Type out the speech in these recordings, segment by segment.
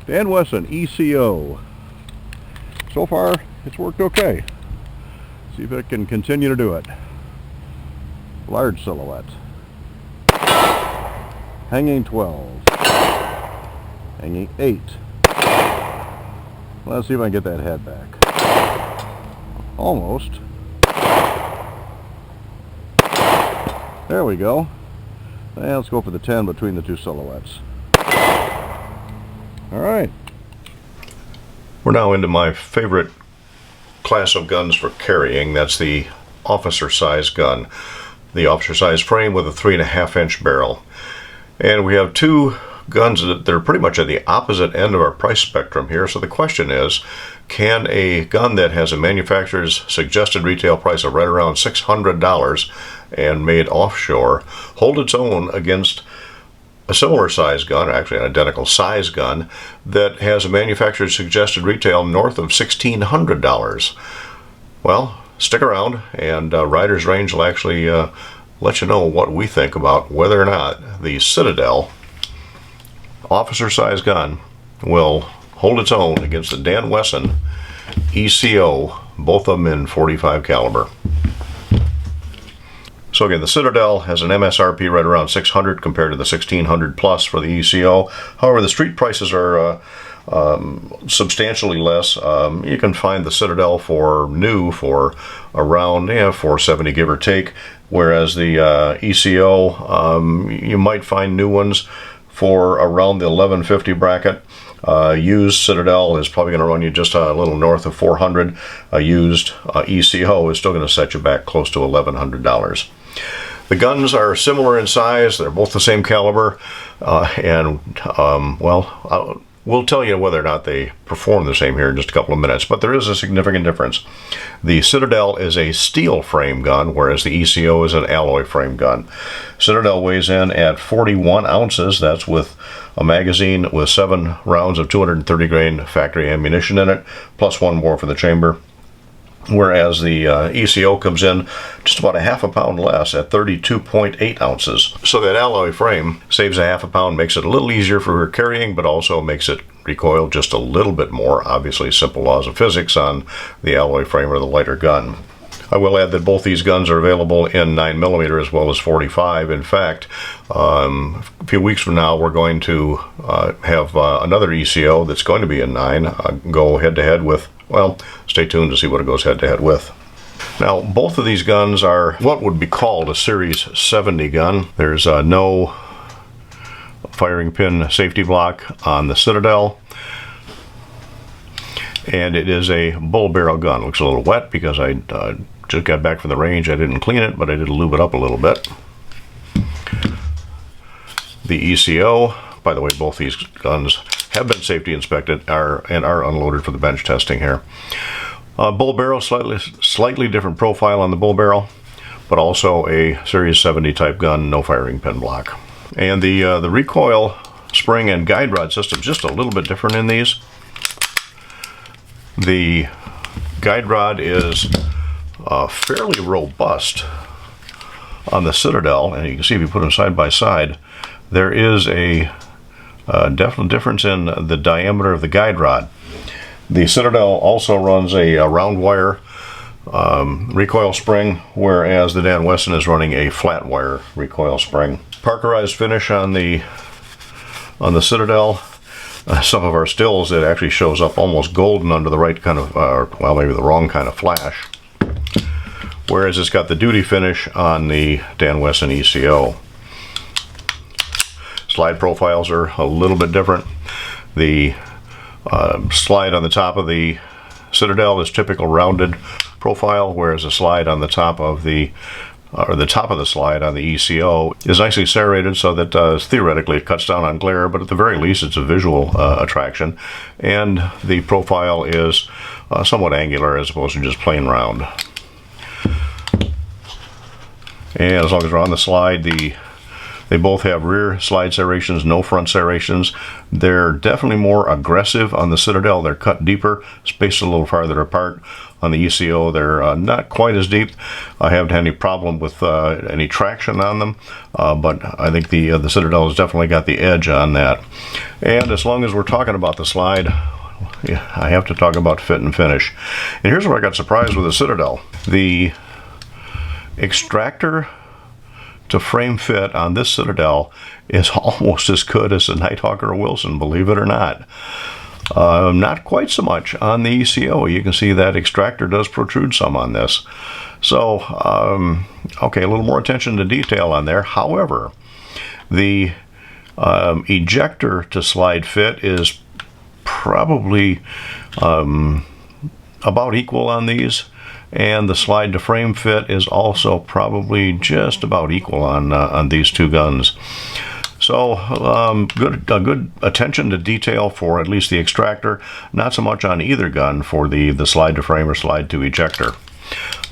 Dan Wesson ECO. So far, it's worked okay. See if it can continue to do it. Large silhouette. Hanging 12. Hanging 8. Let's see if I can get that head back. Almost. There we go. And let's go for the 10 between the two silhouettes. Alright. We're now into my favorite class of guns for carrying. That's the officer size gun. The officer size frame with a 3.5-inch barrel. And we have two guns that are pretty much at the opposite end of our price spectrum here. So the question is, can a gun that has a manufacturer's suggested retail price of right around $600 and made offshore hold its own against a similar size gun, actually an identical size gun, that has a manufacturer's suggested retail north of $1,600? Well, stick around, and Rider's Range will actually let you know what we think about whether or not the Citadel officer size gun will hold its own against the Dan Wesson ECO, both of them in .45 caliber. So again, the Citadel has an MSRP right around $600 compared to the $1,600 plus for the ECO. However, the street prices are substantially less. You can find the Citadel for new for around $470 give or take, whereas the ECO, you might find new ones for around the $1,150 bracket. Used Citadel is probably going to run you just a little north of $400. A used ECO is still going to set you back close to $1,100. The guns are similar in size. They're both the same caliber, we'll tell you whether or not they perform the same here in just a couple of minutes, but there is a significant difference. The Citadel is a steel frame gun, whereas the ECO is an alloy frame gun. Citadel weighs in at 41 ounces. That's with a magazine with 7 rounds of 230 grain factory ammunition in it, plus 1 more for the chamber. Whereas the ECO comes in just about a half a pound less at 32.8 ounces. So that alloy frame saves a half a pound, makes it a little easier for carrying, but also makes it recoil just a little bit more. Obviously, simple laws of physics on the alloy frame or the lighter gun. I will add that both these guns are available in 9mm as well as .45. In fact, a few weeks from now, we're going to have another ECO that's going to be in 9 go head-to-head with, well, stay tuned to see what it goes head-to-head with. Now, both of these guns are what would be called a Series 70 gun. There's no firing pin safety block on the Citadel. And it is a bull barrel gun. Looks a little wet because I just got back from the range. I didn't clean it, but I did lube it up a little bit. The ECO, by the way, both these guns have been safety inspected and are unloaded for the bench testing here. Bull barrel, slightly different profile on the bull barrel, but also a Series 70 type gun, no firing pin block. And the recoil spring and guide rod system just a little bit different in these. The guide rod is fairly robust on the Citadel, and you can see if you put them side by side, there is a definite difference in the diameter of the guide rod. The Citadel also runs a round wire recoil spring, whereas the Dan Wesson is running a flat wire recoil spring. Parkerized finish on the Citadel. Some of our stills, it actually shows up almost golden under the right kind of, well, maybe the wrong kind of flash. Whereas it's got the duty finish on the Dan Wesson ECO. Slide profiles are a little bit different. The slide on the top of the Citadel is typical rounded profile, whereas the slide on the top of the slide on the ECO is nicely serrated so that theoretically it cuts down on glare, but at the very least it's a visual attraction, and the profile is somewhat angular as opposed to just plain round. And as long as we're on the slide, the They both have rear slide serrations, no front serrations. They're definitely more aggressive on the Citadel. They're cut deeper, spaced a little farther apart. On the ECO, they're not quite as deep. I haven't had any problem with any traction on them, but I think the Citadel has definitely got the edge on that. And as long as we're talking about the slide, yeah, I have to talk about fit and finish. And here's where I got surprised with the Citadel. The extractor to frame fit on this Citadel is almost as good as a Nighthawk or a Wilson, believe it or not. Not quite so much on the ECO. You can see that extractor does protrude some on this. So, okay, a little more attention to detail on there. However, the ejector to slide fit is probably about equal on these, and the slide to frame fit is also probably just about equal on these two guns. So good attention to detail for at least the extractor, not so much on either gun for the slide to frame or slide to ejector.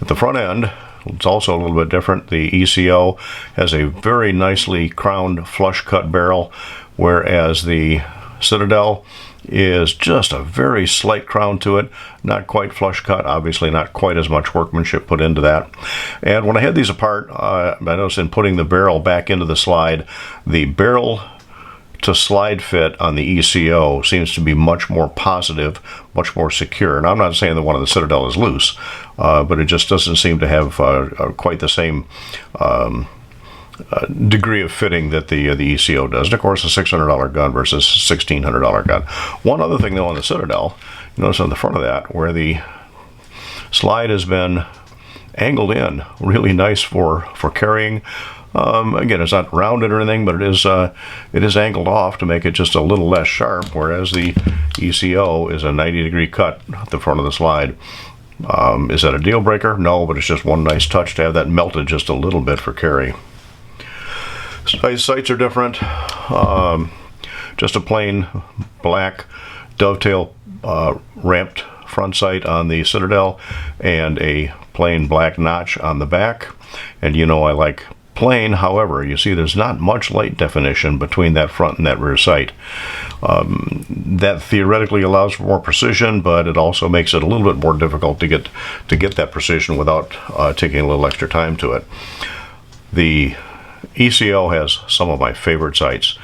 At the front end, it's also a little bit different. The ECO has a very nicely crowned flush cut barrel, whereas the Citadel is just a very slight crown to it, not quite flush cut, obviously not quite as much workmanship put into that. And when I had these apart, I noticed in putting the barrel back into the slide, the barrel to slide fit on the ECO seems to be much more positive, much more secure. And I'm not saying that one of the Citadel is loose, but it just doesn't seem to have quite the same degree of fitting that the ECO does. And of course, a $600 gun versus a $1,600 gun. One other thing though on the Citadel, you notice on the front of that where the slide has been angled in, really nice for carrying. Again, it's not rounded or anything, but it is angled off to make it just a little less sharp, whereas the ECO is a 90-degree cut at the front of the slide. Is that a deal breaker? No, but it's just one nice touch to have that melted just a little bit for carry. Sights are different. Just a plain black dovetail ramped front sight on the Citadel and a plain black notch on the back. And you know I like plain. However, you see there's not much light definition between that front and that rear sight. That theoretically allows for more precision, but it also makes it a little bit more difficult to get that precision without taking a little extra time to it. The ECO has some of my favorite sights.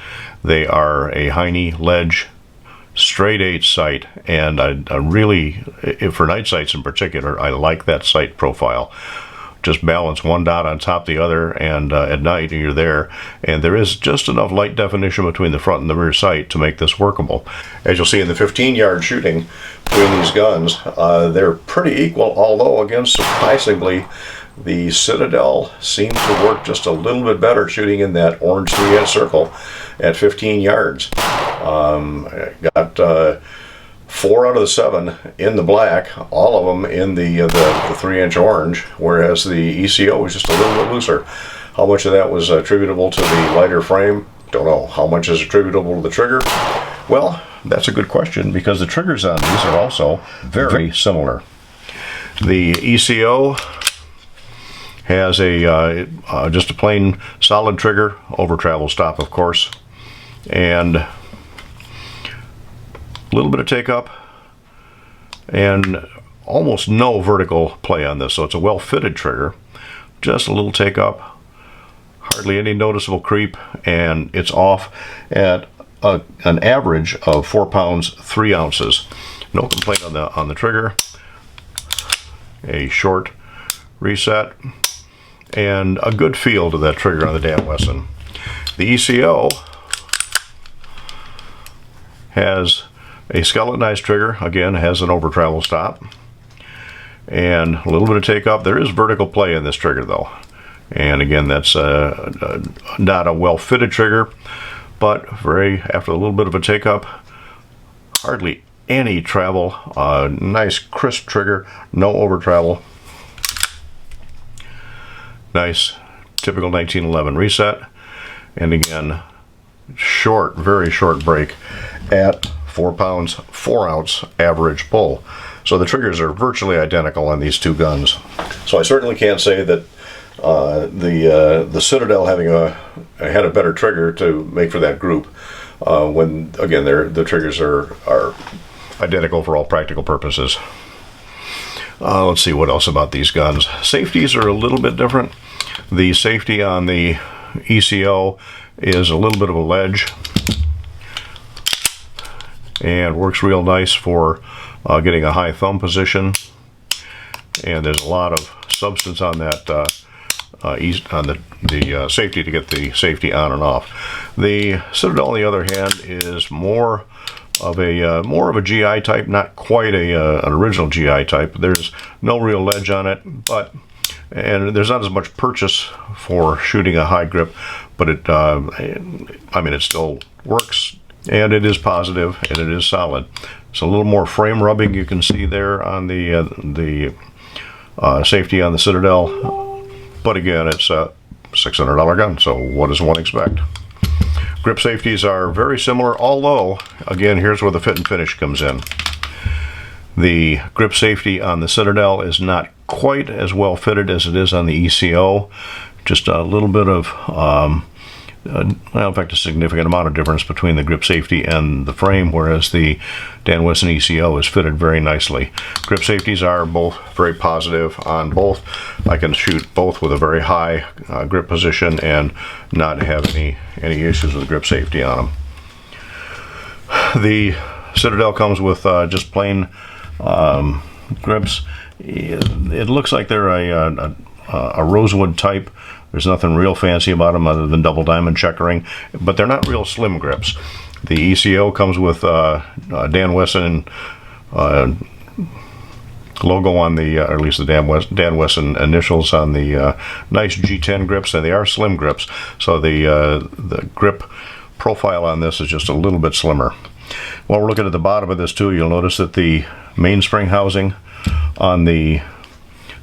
They are a Heine ledge straight 8 sight, and I really, for night sights in particular, I like that sight profile. Just balance one dot on top of the other, and at night you're there, and there is just enough light definition between the front and the rear sight to make this workable. As you'll see in the 15-yard shooting between these guns, they're pretty equal, although again, surprisingly, the Citadel seems to work just a little bit better shooting in that orange 3-inch circle at 15 yards. I got 4 out of the 7 in the black, all of them in the 3-inch orange, whereas the ECO was just a little bit looser. How much of that was attributable to the lighter frame? Don't know. How much is attributable to the trigger? Well, that's a good question, because the triggers on these are also very similar. The ECO has a just a plain solid trigger, over travel stop of course, and a little bit of take up and almost no vertical play on this, so it's a well fitted trigger, just a little take up, hardly any noticeable creep, and it's off at an average of 4 pounds 3 ounces. No complaint on the trigger. A short reset and a good feel to that trigger on the Dan Wesson. The ECO has a skeletonized trigger, again has an over travel stop, and a little bit of take up. There is vertical play in this trigger though, and again that's not a well fitted trigger, but after a little bit of a take up, hardly any travel, nice crisp trigger, no over travel. Nice typical 1911 reset, and again short, very short break at 4 pounds 4 ounce average pull. So the triggers are virtually identical on these two guns. So I certainly can't say that The Citadel having had a better trigger to make for that group. When again, the triggers are identical for all practical purposes. Let's see what else about these guns. Safeties are a little bit different. The safety on the ECO is a little bit of a ledge and works real nice for getting a high thumb position. And there's a lot of substance on that on the safety to get the safety on and off. The Citadel, on the other hand, is more of a GI type, not quite an original GI type. There's no real ledge on it, and there's not as much purchase for shooting a high grip, but it still works, and it is positive, and it is solid. It's a little more frame rubbing you can see there on the safety on the Citadel, but again, it's a $600 gun, so what does one expect? Grip safeties are very similar, although, again, here's where the fit and finish comes in. The grip safety on the Citadel is not quite as well fitted as it is on the ECO. Just a little bit of, in fact, a significant amount of difference between the grip safety and the frame, whereas the Dan Wesson ECO is fitted very nicely. Grip safeties are both very positive on both. I can shoot both with a very high grip position and not have any issues with grip safety on them. The Citadel comes with just plain grips. It looks like they're a rosewood type. There's nothing real fancy about them other than double diamond checkering, but they're not real slim grips. The ECO comes with Dan Wesson logo on the, or at least the Dan Wesson initials on the nice G10 grips, and they are slim grips. So the grip profile on this is just a little bit slimmer. While we're looking at the bottom of this too, you'll notice that the mainspring housing on the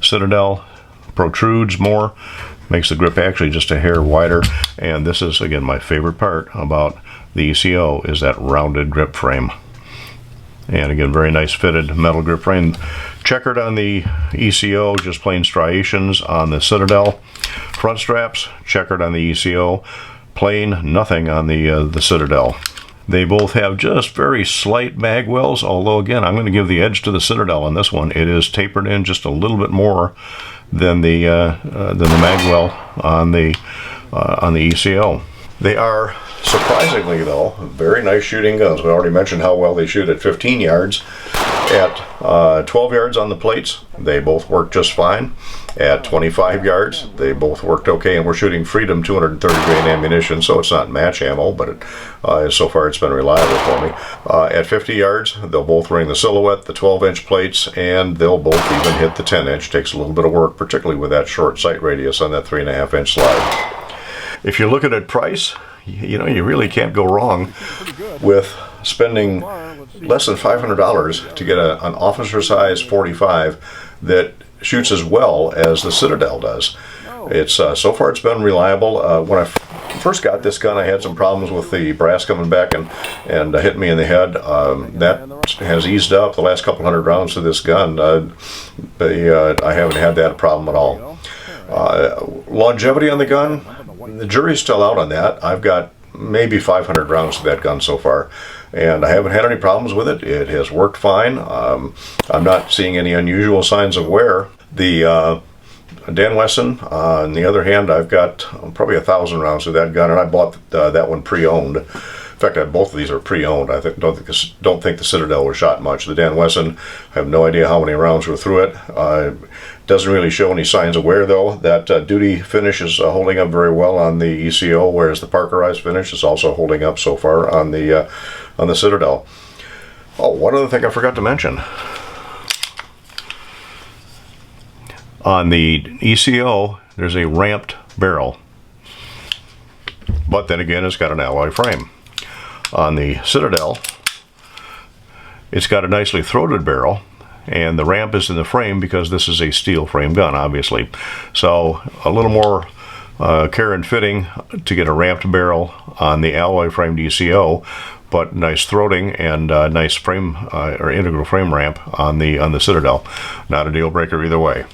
Citadel protrudes more, makes the grip actually just a hair wider. And this is, again, my favorite part about the ECO is that rounded grip frame. And again, very nice fitted metal grip frame. Checkered on the ECO, just plain striations on the Citadel. Front straps, checkered on the ECO, plain nothing on the Citadel. They both have just very slight mag wells, although again, I'm going to give the edge to the Citadel on this one. It is tapered in just a little bit more than the mag well on the ECO. They are surprisingly, though, very nice shooting guns. We already mentioned how well they shoot at 15 yards. At 12 yards on the plates, they both work just fine. At 25 yards, they both worked okay, and we're shooting Freedom 230 grain ammunition, so it's not match ammo, but so far it's been reliable for me. At 50 yards, they'll both ring the silhouette, the 12-inch plates, and they'll both even hit the 10-inch. Takes a little bit of work, particularly with that short sight radius on that 3.5-inch slide. If you're looking at price, you really can't go wrong with spending less than $500 to get an officer size 45 that shoots as well as the Citadel does. It's so far it's been reliable. When I first got this gun, I had some problems with the brass coming back and hitting me in the head. That has eased up the last couple hundred rounds of this gun. I haven't had that problem at all. Longevity on the gun, the jury's still out on that. I've got maybe 500 rounds of that gun so far, and I haven't had any problems with it. It has worked fine. I'm not seeing any unusual signs of wear. The Dan Wesson, on the other hand, I've got probably 1,000 rounds of that gun, and I bought that one pre-owned. In fact, both of these are pre-owned. I don't think the Citadel was shot much. The Dan Wesson, I have no idea how many rounds were through it. Doesn't really show any signs of wear, though. That duty finish is holding up very well on the ECO, whereas the Parkerized finish is also holding up so far on the Citadel. Oh, one other thing I forgot to mention. On the ECO, there's a ramped barrel, but then again, it's got an alloy frame. On the Citadel, it's got a nicely throated barrel, and the ramp is in the frame because this is a steel frame gun, obviously. So a little more care and fitting to get a ramped barrel on the alloy framed ECO, but nice throating and nice frame or integral frame ramp on the Citadel. Not a deal breaker either way.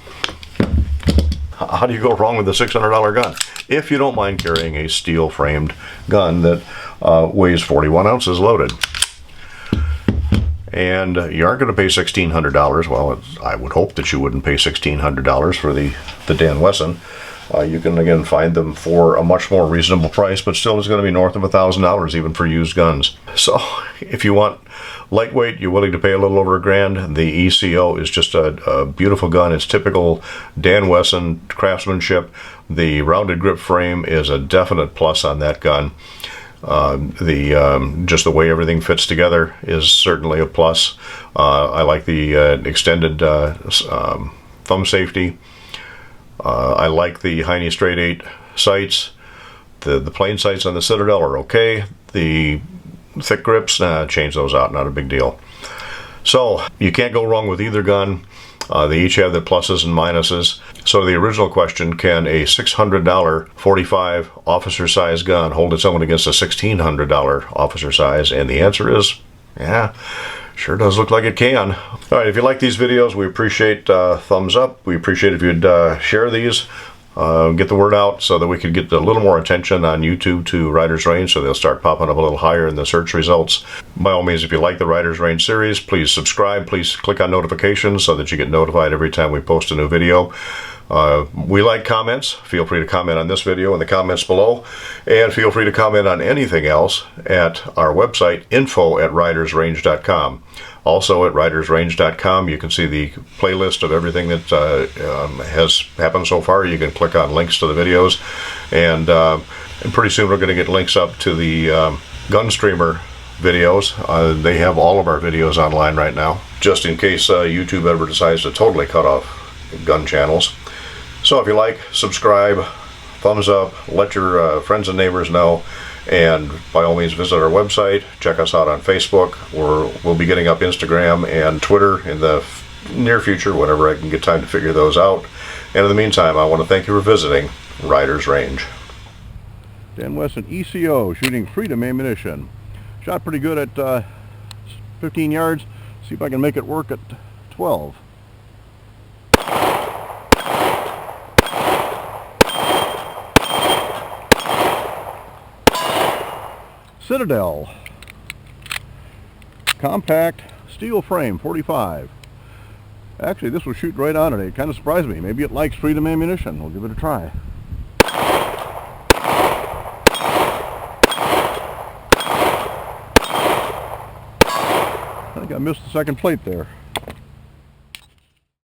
how do you go wrong with a $600 gun? If you don't mind carrying a steel-framed gun that weighs 41 ounces loaded. And you aren't going to pay $1,600. Well, I would hope that you wouldn't pay $1,600 for the Dan Wesson. You can, again, find them for a much more reasonable price, but still it's going to be north of $1,000 even for used guns. So if you want lightweight, you're willing to pay a little over $1,000, the ECO is just a beautiful gun. It's typical Dan Wesson craftsmanship. The rounded grip frame is a definite plus on that gun. Just the way everything fits together is certainly a plus. I like the extended thumb safety. I like the Heine straight 8 sights. The plain sights on the Citadel are okay. The thick grips, change those out, not a big deal. So you can't go wrong with either gun. They each have their pluses and minuses. So the original question, can a $600 45 officer size gun hold its own against a $1,600 officer size? And the answer is, yeah, sure does look like it can. All right, if you like these videos, we appreciate thumbs up. We appreciate if you'd share these, get the word out so that we could get a little more attention on YouTube to Riders Range, so they'll start popping up a little higher in the search results. By all means, if you like the Riders Range series, please subscribe. Please click on notifications so that you get notified every time we post a new video. We like comments. Feel free to comment on this video in the comments below, and feel free to comment on anything else at our website, info@ridersrange.com. Also at ridersrange.com, you can see the playlist of everything that has happened so far. You can click on links to the videos, and pretty soon we're going to get links up to the gun streamer videos. They have all of our videos online right now, just in case YouTube ever decides to totally cut off gun channels. So if you like, subscribe, thumbs up, let your friends and neighbors know, and by all means visit our website, check us out on Facebook. We'll be getting up Instagram and Twitter in the near future, whenever I can get time to figure those out. And in the meantime, I want to thank you for visiting Riders Range. Dan Wesson ECO, shooting Freedom ammunition. Shot pretty good at 15 yards. See if I can make it work at 12. Citadel, compact steel frame, 45. Actually, this will shoot right on it. It kind of surprised me. Maybe it likes Freedom ammunition. We'll give it a try. I think I missed the second plate there.